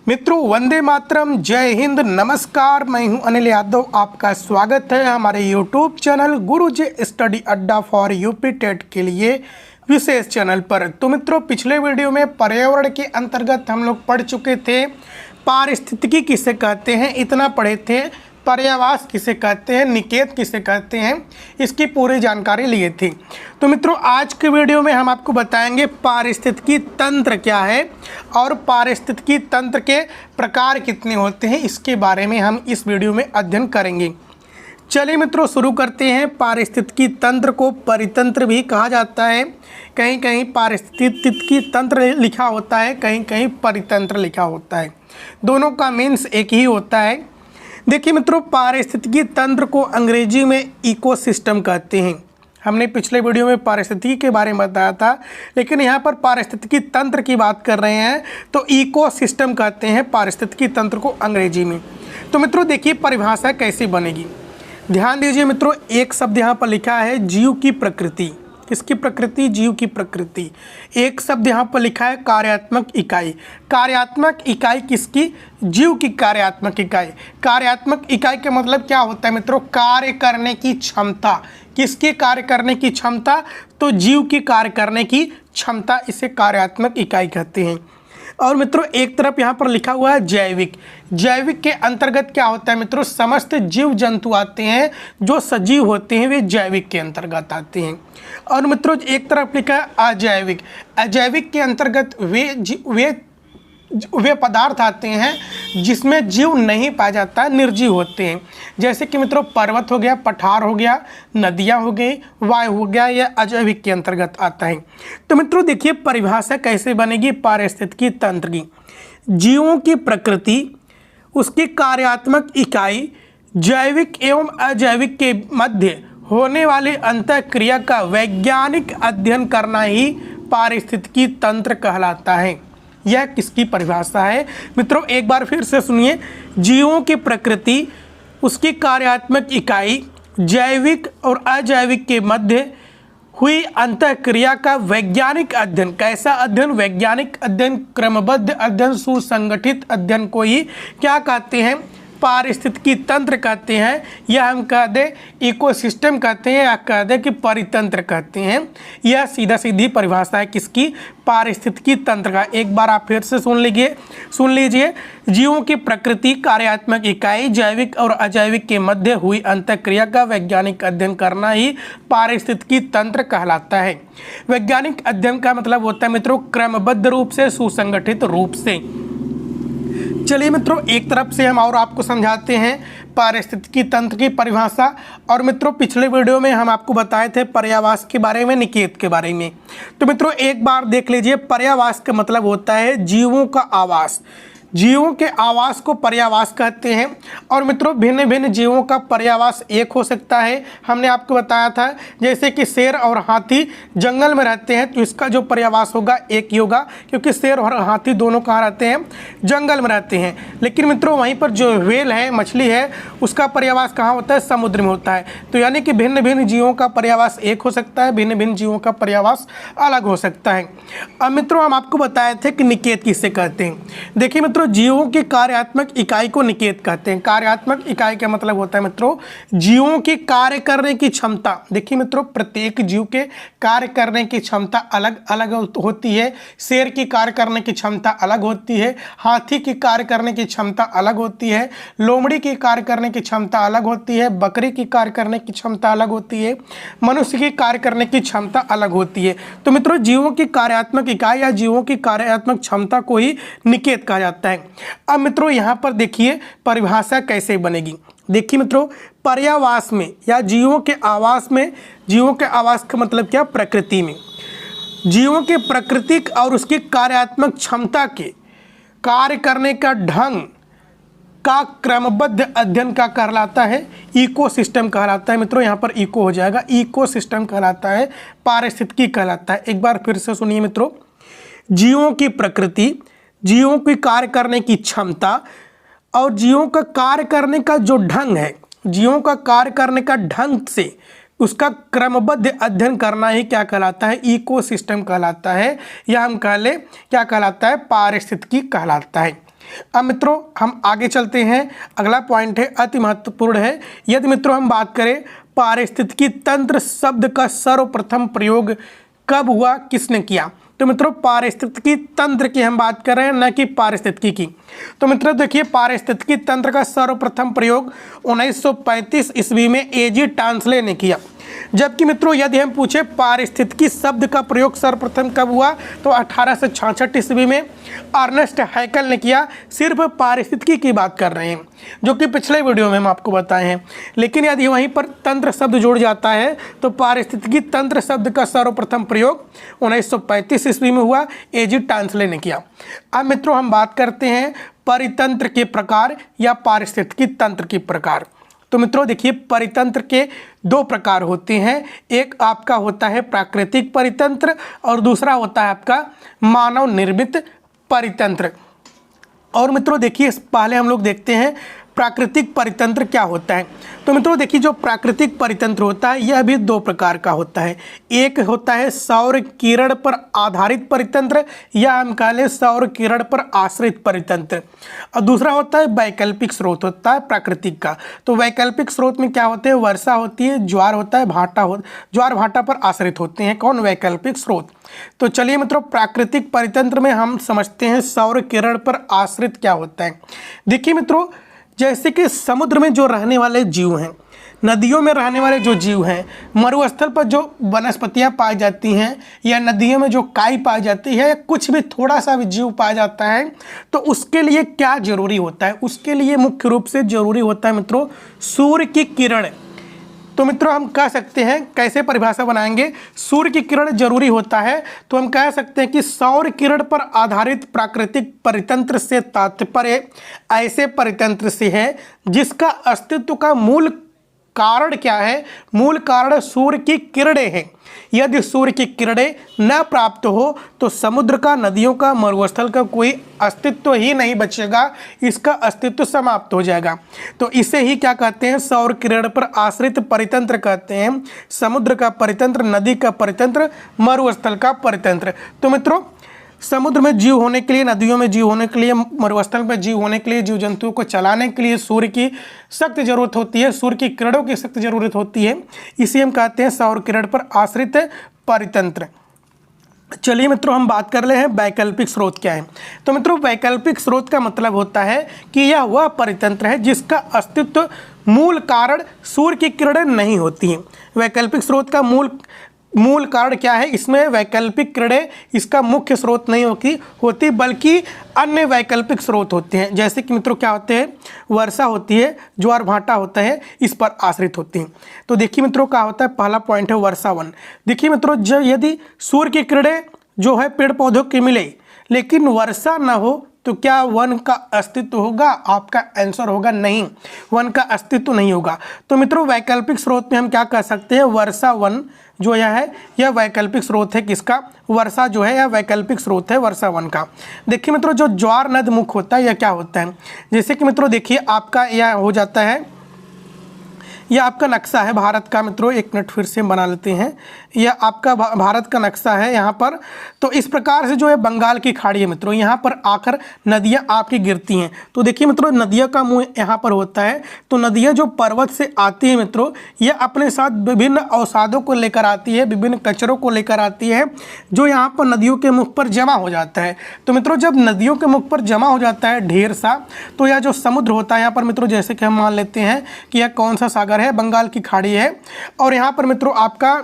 मित्रों, वंदे मातरम, जय हिंद, नमस्कार। मैं हूं अनिल यादव। आपका स्वागत है हमारे यूट्यूब चैनल गुरुजी स्टडी अड्डा फॉर यूपी टेट के लिए विशेष चैनल पर। तो मित्रों, पिछले वीडियो में पर्यावरण के अंतर्गत हम लोग पढ़ चुके थे पारिस्थितिकी किसे कहते हैं, इतना पढ़े थे। पर्यावास किसे कहते हैं, निकेत किसे कहते हैं, इसकी पूरी जानकारी लिए थी। तो मित्रों, आज के वीडियो में हम आपको बताएंगे पारिस्थितिकी तंत्र क्या है और पारिस्थितिकी तंत्र के प्रकार कितने होते हैं, इसके बारे में हम इस वीडियो में अध्ययन करेंगे। चलिए मित्रों, शुरू करते हैं। पारिस्थितिकी तंत्र को परितंत्र भी कहा जाता है। कहीं कहीं पारिस्थितिकी तंत्र लिखा होता है, कहीं कहीं परितंत्र लिखा होता है। दोनों का मीन्स एक ही होता है। देखिए मित्रों, पारिस्थितिकी तंत्र को अंग्रेजी में इकोसिस्टम कहते हैं। हमने पिछले वीडियो में पारिस्थितिकी के बारे में बताया था, लेकिन यहाँ पर पारिस्थितिकी तंत्र की बात कर रहे हैं तो इकोसिस्टम कहते हैं पारिस्थितिकी तंत्र को अंग्रेजी में। तो मित्रों देखिए, परिभाषा कैसी बनेगी, ध्यान दीजिए मित्रों। एक शब्द यहाँ पर लिखा है जीव की प्रकृति। किसकी प्रकृति? जीव की प्रकृति। एक शब्द यहाँ पर लिखा है कार्यात्मक इकाई। कार्यात्मक इकाई किसकी? जीव की कार्यात्मक इकाई। कार्यात्मक इकाई का मतलब क्या होता है मित्रों? कार्य करने की क्षमता। किसकी कार्य करने की क्षमता? तो जीव की कार्य करने की क्षमता, इसे कार्यात्मक इकाई कहते हैं। और मित्रों, एक तरफ यहाँ पर लिखा हुआ है जैविक। जैविक के अंतर्गत क्या होता है मित्रों? समस्त जीव जंतु आते हैं, जो सजीव होते हैं वे जैविक के अंतर्गत आते हैं। और मित्रों, एक तरफ लिखा है अजैविक। अजैविक के अंतर्गत वे पदार्थ आते हैं जिसमें जीव नहीं पाया जाता, निर्जीव होते हैं। जैसे कि मित्रों, पर्वत हो गया, पठार हो गया, नदियाँ हो गई, वायु हो गया, यह अजैविक के अंतर्गत आता है। तो मित्रों देखिए, परिभाषा कैसे बनेगी पारिस्थितिकी तंत्र की। जीवों की प्रकृति, उसकी कार्यात्मक इकाई, जैविक एवं अजैविक के मध्य होने वाली अंतःक्रिया का वैज्ञानिक अध्ययन करना ही पारिस्थितिकी तंत्र कहलाता है। यह किसकी परिभाषा है मित्रों? एक बार फिर से सुनिए। जीवों की प्रकृति, उसकी कार्यात्मक इकाई, जैविक और अजैविक के मध्य हुई अंतःक्रिया का वैज्ञानिक अध्ययन। कैसा अध्ययन? वैज्ञानिक अध्ययन, क्रमबद्ध अध्ययन, सुसंगठित अध्ययन को ही क्या कहते हैं? पारिस्थितिकी तंत्र कहते हैं। या हम कह दें इकोसिस्टम कहते हैं, या कह दें कि परितंत्र कहते हैं। यह सीधा सीधी परिभाषा है किसकी? पारिस्थितिकी तंत्र का। एक बार आप फिर से सुन लीजिए। जीवों की प्रकृति, कार्यात्मक इकाई, जैविक और अजैविक के मध्य हुई अंतःक्रिया का वैज्ञानिक अध्ययन करना ही पारिस्थितिकी तंत्र कहलाता है। वैज्ञानिक अध्ययन का मतलब होता है मित्रों क्रमबद्ध रूप से, सुसंगठित रूप से। चलिए मित्रों, एक तरफ से हम और आपको समझाते हैं पारिस्थितिकी तंत्र की परिभाषा। और मित्रों, पिछले वीडियो में हम आपको बताए थे पर्यावास के बारे में, निकेत के बारे में। तो मित्रों एक बार देख लीजिए, पर्यावास का मतलब होता है जीवों का आवास। जीवों के आवास को पर्यावास कहते हैं। और मित्रों, भिन्न भिन्न जीवों का पर्यावास एक हो सकता है। हमने आपको बताया था जैसे कि शेर और हाथी जंगल में रहते हैं तो इसका जो पर्यावास होगा एक ही होगा, क्योंकि शेर और हाथी दोनों कहाँ रहते हैं? जंगल में रहते हैं। लेकिन मित्रों, वहीं पर जो व्हेल है, मछली है, उसका पर्यावास कहाँ होता है? समुद्र में होता है। तो यानी कि भिन्न भिन्न जीवों का पर्यावास एक हो सकता है, भिन्न भिन्न जीवों का पर्यावास अलग हो सकता है। अब मित्रों, हम आपको बताए थे कि निकेत किसे कहते हैं। देखिए मित्रों, जीवों की कार्यात्मक इकाई को निकेत कहते हैं। कार्यात्मक इकाई का मतलब होता है मित्रों जीवों की कार्य करने की क्षमता। देखिए मित्रों, प्रत्येक जीव के कार्य करने की क्षमता अलग अलग होती है। शेर की कार्य करने की क्षमता अलग होती है, हाथी की कार्य करने की क्षमता अलग होती है, लोमड़ी की कार्य करने की क्षमता अलग होती है, बकरी की कार्य करने की क्षमता अलग होती है, मनुष्य की कार्य करने की क्षमता अलग होती है। तो मित्रों, जीवों की कार्यात्मक इकाई या जीवों की कार्यात्मक क्षमता को ही निकेत कहा जाता है। अब मित्रों, यहाँ पर देखिए परिभाषा कैसे बनेगी। देखिए मित्रों, पर्यावास में या जीवों के आवास में, जीवों के आवास का मतलब क्या? प्रकृति में। जीवों के प्राकृतिक और उसकी कार्यात्मक क्षमता के कार्य करने का ढंग का क्रमबद्ध अध्ययन का कहलाता है इकोसिस्टम कहलाता है। मित्रों, यहाँ पर इको हो जाएगा, इकोसिस्टम कहलाता है, पारिस्थितिकी कहलाता है। एक बार फिर से सुनिए मित्रों, जीवों की प्रकृति, जीवों की कार्य करने की क्षमता और जीवों का कार्य करने का जो ढंग है, जीवों का कार्य करने का ढंग से उसका क्रमबद्ध अध्ययन करना ही क्या कहलाता है? इकोसिस्टम कहलाता है। या हम कह लें क्या कहलाता है? पारिस्थितिकी कहलाता है। अब मित्रों हम आगे चलते हैं। अगला पॉइंट है, अति महत्वपूर्ण है। यदि मित्रों हम बात करें पारिस्थितिकी तंत्र शब्द का सर्वप्रथम प्रयोग कब हुआ, किसने किया? तो मित्रों पारिस्थितिकी तंत्र की हम बात कर रहे हैं, न कि पारिस्थितिकी की। तो मित्रों देखिए पारिस्थितिकी तंत्र का सर्वप्रथम प्रयोग 1935 ईस्वी में एजी टांसले ने किया। जबकि मित्रों यदि हम पूछे पारिस्थितिकी शब्द का प्रयोग सर्वप्रथम कब हुआ, तो 1866 ईस्वी में अर्नेस्ट हैकेल ने किया। सिर्फ पारिस्थितिकी की बात कर रहे हैं, जो कि पिछले वीडियो में हम आपको बताए हैं। लेकिन यदि वहीं पर तंत्र शब्द जुड़ जाता है तो पारिस्थितिकी तंत्र शब्द का सर्वप्रथम प्रयोग 1935 ईस्वी में हुआ, एजी टांसले ने किया। अब मित्रों हम बात करते हैं परितंत्र के प्रकार या पारिस्थितिकी तंत्र के प्रकार। तो मित्रों देखिए परितंत्र के दो प्रकार होते हैं। एक आपका होता है प्राकृतिक परितंत्र और दूसरा होता है आपका मानव निर्मित परितंत्र। और मित्रों देखिए पहले हम लोग देखते हैं प्राकृतिक परितंत्र क्या होता है। तो मित्रों देखिए जो प्राकृतिक परितंत्र होता है यह भी दो प्रकार का होता है। एक होता है सौर किरण पर आधारित परितंत्र या हम कह लें सौर किरण पर आश्रित परितंत्र, और दूसरा होता है वैकल्पिक स्रोत होता है प्राकृतिक का। तो वैकल्पिक स्रोत में क्या होते हैं, वर्षा होती है, ज्वार होता है, ज्वार भाटा पर आश्रित होते हैं। कौन? वैकल्पिक स्रोत। तो चलिए मित्रों प्राकृतिक परितंत्र में हम समझते हैं सौर किरण पर आश्रित क्या होता है। देखिए मित्रों जैसे कि समुद्र में जो रहने वाले जीव हैं, नदियों में रहने वाले जो जीव हैं, मरुस्थल पर जो वनस्पतियां पाई जाती हैं या नदियों में जो काई पाई जाती है या कुछ भी थोड़ा सा भी जीव पाया जाता है, तो उसके लिए क्या जरूरी होता है? उसके लिए मुख्य रूप से जरूरी होता है मित्रों सूर्य की किरण। तो मित्रों हम कह सकते हैं, कैसे परिभाषा बनाएंगे, सूर्य की किरण जरूरी होता है तो हम कह सकते हैं कि सौर किरण पर आधारित प्राकृतिक परितंत्र से तात्पर्य ऐसे परितंत्र से है जिसका अस्तित्व का मूल कारण क्या है? मूल कारण सूर्य की किरणें हैं। यदि सूर्य की किरणें न प्राप्त हो तो समुद्र का, नदियों का, मरुस्थल का कोई अस्तित्व ही नहीं बचेगा, इसका अस्तित्व समाप्त हो जाएगा। तो इसे ही क्या कहते हैं? सौर किरण पर आश्रित परितंत्र कहते हैं। समुद्र का परितंत्र, नदी का परितंत्र, मरुस्थल का परितंत्र। तो मित्रों समुद्र में जीव होने के लिए, नदियों में जीव होने के लिए, मरुस्थल में जीव होने के लिए, जीव जंतुओं को चलाने के लिए सूर्य की सख्त जरूरत होती है, सूर्य की किरणों की सख्त जरूरत होती है। इसे हम कहते हैं सौर किरण पर आश्रित परितंत्र। चलिए मित्रों हम बात कर रहे हैं वैकल्पिक स्रोत क्या है। तो मित्रों वैकल्पिक स्रोत का मतलब होता है कि यह वह परितंत्र है जिसका अस्तित्व मूल कारण सूर्य की किरणें नहीं होती हैं। वैकल्पिक स्रोत का मूल कारण क्या है? इसमें वैकल्पिक किरणें इसका मुख्य स्रोत नहीं होती बल्कि अन्य वैकल्पिक स्रोत होते हैं। जैसे कि मित्रों क्या होते हैं, वर्षा होती है, ज्वार भाटा होता है, इस पर आश्रित होते हैं। तो देखिए मित्रों क्या होता है, पहला पॉइंट है वर्षा वन। देखिए मित्रों जब यदि सूर्य की किरणें जो है पेड़ पौधों की मिले लेकिन वर्षा न हो तो क्या वन का अस्तित्व होगा? आपका आंसर होगा नहीं, वन का अस्तित्व नहीं होगा। तो मित्रों वैकल्पिक स्रोत में हम क्या कह सकते हैं, वर्षा वन जो यह है यह वैकल्पिक स्रोत है। किसका? वर्षा जो है यह वैकल्पिक स्रोत है वर्षा वन का। देखिए मित्रों जो ज्वार नद मुख होता है यह क्या होता है, जैसे कि मित्रों देखिए आपका यह हो जाता है, यह आपका नक्शा है भारत का। मित्रों एक मिनट फिर से हम बना लेते हैं, यह आपका भारत का नक्शा है यहाँ पर। तो इस प्रकार से जो है बंगाल की खाड़ी है मित्रों, यहाँ पर आकर नदियाँ आपकी गिरती हैं। तो देखिए मित्रों नदियों का मुँह यहाँ पर होता है। तो नदियाँ जो पर्वत से आती हैं मित्रों, यह अपने साथ विभिन्न अवसादों को लेकर आती है, विभिन्न कचरों को लेकर आती है, जो यहाँ पर नदियों के मुख पर जमा हो जाता है। तो मित्रों जब नदियों के मुख पर जमा हो जाता है ढेर सा, तो यह जो समुद्र होता है यहाँ पर मित्रों, जैसे कि हम मान लेते हैं कि यह कौन सा सागर है, बंगाल की खाड़ी है। और यहाँ पर मित्रों आपका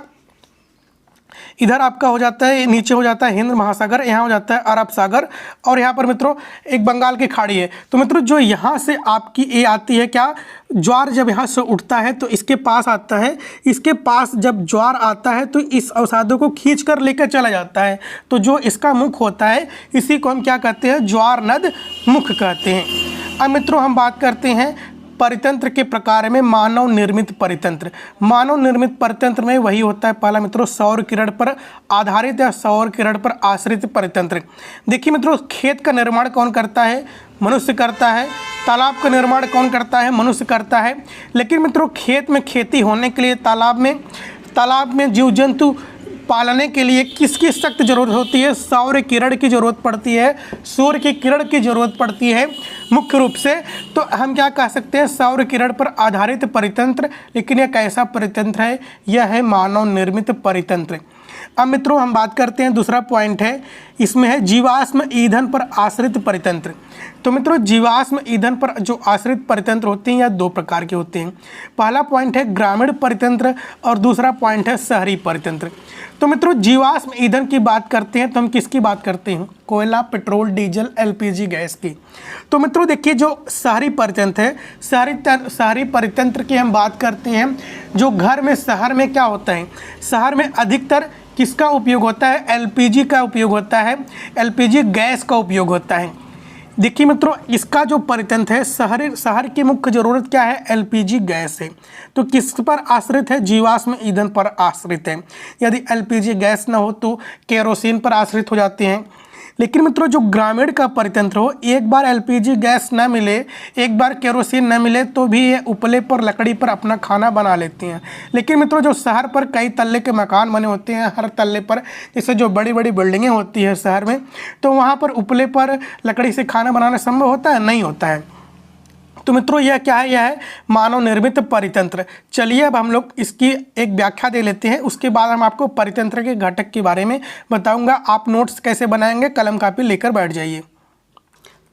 इधर आपका हो जाता है, नीचे हो जाता है हिंद महासागर, यहाँ हो जाता है अरब सागर, और यहाँ पर मित्रों एक बंगाल की खाड़ी है। तो मित्रों जो यहाँ से आपकी ये आती है क्या, ज्वार जब यहाँ से उठता है तो इसके पास आता है, इसके पास जब ज्वार आता है तो इस अवसादों को खींच कर लेकर चला जाता है। तो जो इसका मुख होता है इसी को हम क्या कहते हैं, ज्वार नद मुख कहते हैं। अब मित्रों हम बात करते हैं परितंत्र के प्रकार में मानव निर्मित परितंत्र। मानव निर्मित परितंत्र में वही होता है पहला मित्रों सौर किरण पर आधारित या सौर किरण पर आश्रित परितंत्र। देखिए मित्रों खेत का निर्माण कौन करता है, मनुष्य करता है। तालाब का निर्माण कौन करता है, मनुष्य करता है। लेकिन मित्रों खेत में खेती होने के लिए तालाब में जीव जंतु पालने के लिए किसकी सख्त जरूरत होती है? सौर किरण की जरूरत पड़ती है, सूर्य की किरण की जरूरत पड़ती है मुख्य रूप से। तो हम क्या कह सकते हैं? सौर किरण पर आधारित परितंत्र। लेकिन यह कैसा परितंत्र है? यह है मानव निर्मित परितंत्र। अब मित्रों हम बात करते हैं, दूसरा पॉइंट है इसमें है जीवाश्म ईंधन पर आश्रित परितंत्र। तो मित्रों जीवाश्म ईंधन पर जो आश्रित परितंत्र होते हैं यह दो प्रकार के होते हैं। पहला पॉइंट है ग्रामीण परितंत्र और दूसरा पॉइंट है शहरी परितंत्र। तो मित्रों जीवाश्म ईंधन की बात करते हैं तो हम किसकी बात करते हैं? कोयला, पेट्रोल, डीजल, एलपीजी गैस की। तो मित्रों देखिए जो शहरी परितंत्र है, शहरी परितंत्र की हम बात करते हैं। जो घर में शहर में क्या होता है? शहर में अधिकतर किसका उपयोग होता है? एलपीजी का उपयोग होता है, एलपीजी गैस का उपयोग होता है। देखिए मित्रों इसका जो परितंत्र है, शहर की मुख्य ज़रूरत क्या है? एलपीजी गैस है। तो किस पर आश्रित है? जीवाश्म ईंधन पर आश्रित है। यदि एलपीजी गैस न हो तो केरोसिन पर आश्रित हो जाते हैं। लेकिन मित्रों जो ग्रामीण का परितंत्र हो, एक बार एलपीजी गैस न मिले, एक बार केरोसिन न मिले तो भी ये उपले पर लकड़ी पर अपना खाना बना लेते हैं। लेकिन मित्रों जो शहर पर कई तल्ले के मकान बने होते हैं, हर तल्ले पर जैसे जो बड़ी बड़ी बिल्डिंगें होती है शहर में, तो वहाँ पर उपले पर लकड़ी से खाना बनाना संभव होता है? नहीं होता है। तो मित्रों यह क्या है? यह है मानव निर्मित परितंत्र। चलिए अब हम लोग इसकी एक व्याख्या दे लेते हैं, उसके बाद हम आपको परितंत्र के घटक के बारे में बताऊंगा। आप नोट्स कैसे बनाएंगे कलम कापी लेकर बैठ जाइए।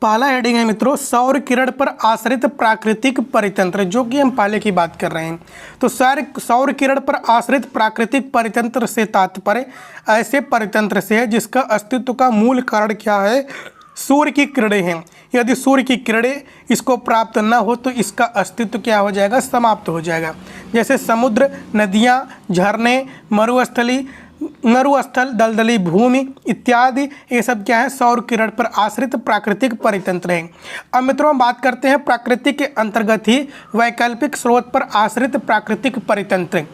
पहला हेडिंग है मित्रों सौर किरण पर आश्रित प्राकृतिक परितंत्र, जो कि हम पहले की बात कर रहे हैं। तो सौर किरण पर आश्रित प्राकृतिक परितंत्र से तात्पर्य ऐसे परितंत्र से है जिसका अस्तित्व का मूल कारण क्या है? सूर्य की किरणें हैं। यदि सूर्य की किरणें इसको प्राप्त न हो तो इसका अस्तित्व क्या हो जाएगा? समाप्त हो जाएगा। जैसे समुद्र, नदियाँ, झरने, मरुस्थल, दलदली भूमि इत्यादि, ये सब क्या है? सौर किरण पर आश्रित प्राकृतिक परितंत्र हैं। अब मित्रों हम बात करते हैं प्रकृति के अंतर्गत ही वैकल्पिक स्रोत पर आश्रित प्राकृतिक परितंत्र।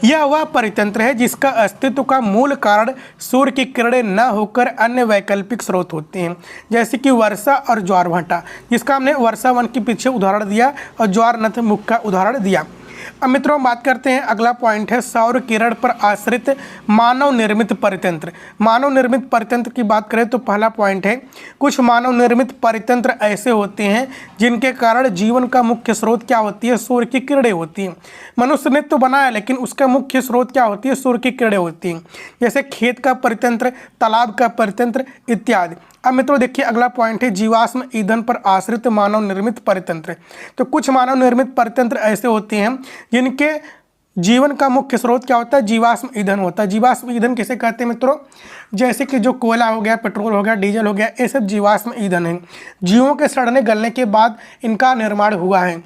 यह वह परितंत्र है जिसका अस्तित्व का मूल कारण सूर्य की किरणें न होकर अन्य वैकल्पिक स्रोत होते हैं, जैसे कि वर्षा और ज्वारभाटा, जिसका हमने वर्षा वन के पीछे उदाहरण दिया और ज्वारनद मुख का उदाहरण दिया। अब मित्रों हम बात करते हैं, अगला पॉइंट है सौर किरण पर आश्रित मानव निर्मित परितंत्र। मानव निर्मित परितंत्र की बात करें तो पहला पॉइंट है कुछ मानव निर्मित परितंत्र ऐसे होते हैं जिनके कारण जीवन का मुख्य स्रोत क्या होती है? सूर्य की किरणें होती हैं। मनुष्य ने तो बनाया लेकिन उसका मुख्य स्रोत क्या होती है? सूर्य की किरणें होती हैं। जैसे खेत का परितंत्र, तालाब का परितंत्र इत्यादि। अब मित्रों देखिए अगला पॉइंट है जीवाश्म ईंधन पर आश्रित मानव निर्मित परितंत्र। तो कुछ मानव निर्मित परितंत्र ऐसे होते हैं जिनके जीवन का मुख्य स्रोत क्या होता है? जीवाश्म ईंधन होता है। जीवाश्म ईंधन किसे कहते हैं मित्रों? जैसे कि जो कोयला हो गया, पेट्रोल हो गया, डीजल हो गया, ये सब जीवाश्म ईंधन है। जीवों के सड़ने गलने के बाद इनका निर्माण हुआ है।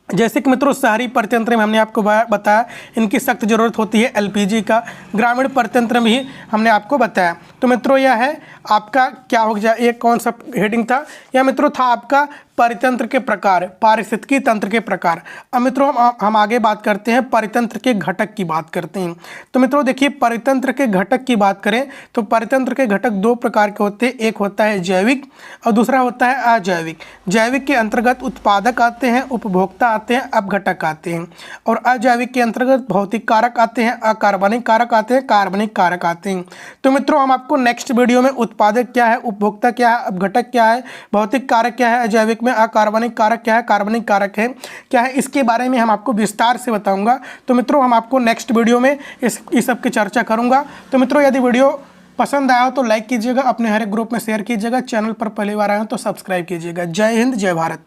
जैसे कि मित्रों शहरी परितंत्र में हमने आपको बताया इनकी सख्त जरूरत होती है एलपीजी का। ग्रामीण परितंत्र में ही हमने आपको बताया। तो मित्रों यह है आपका क्या हो गया? ये कौन सा हेडिंग था? यह मित्रों था आपका परितंत्र के प्रकार, पारिस्थितिकी तंत्र के प्रकार। अब मित्रों हम आगे बात करते हैं परितंत्र के घटक की बात करते हैं। तो मित्रों देखिए परितंत्र के घटक की बात करें तो परितंत्र के घटक दो प्रकार के होते हैं, एक होता है जैविक और दूसरा होता है अजैविक। जैविक के अंतर्गत उत्पादक आते हैं, उपभोक्ता आते हैं, अपघटक आते हैं। और अजैविक के अंतर्गत भौतिक कारक आते हैं, अकार्बनिक कारक आते हैं, कार्बनिक कारक आते हैं। तो मित्रों हम आपको नेक्स्ट वीडियो में उत्पादक क्या है, उपभोक्ता क्या है, अपघटक क्या है, भौतिक कारक क्या है, अजैविक में अकार्बनिक कारक क्या है, कार्बनिक कारक है क्या है, इसके बारे में हम आपको विस्तार से बताऊंगा। तो मित्रों हम आपको नेक्स्ट वीडियो में इस सब की चर्चा करूंगा। तो मित्रों यदि वीडियो पसंद आया हो तो लाइक कीजिएगा, अपने हर एक ग्रुप में शेयर कीजिएगा, चैनल पर पहली बार आए हो तो सब्सक्राइब कीजिएगा। जय हिंद, जय भारत।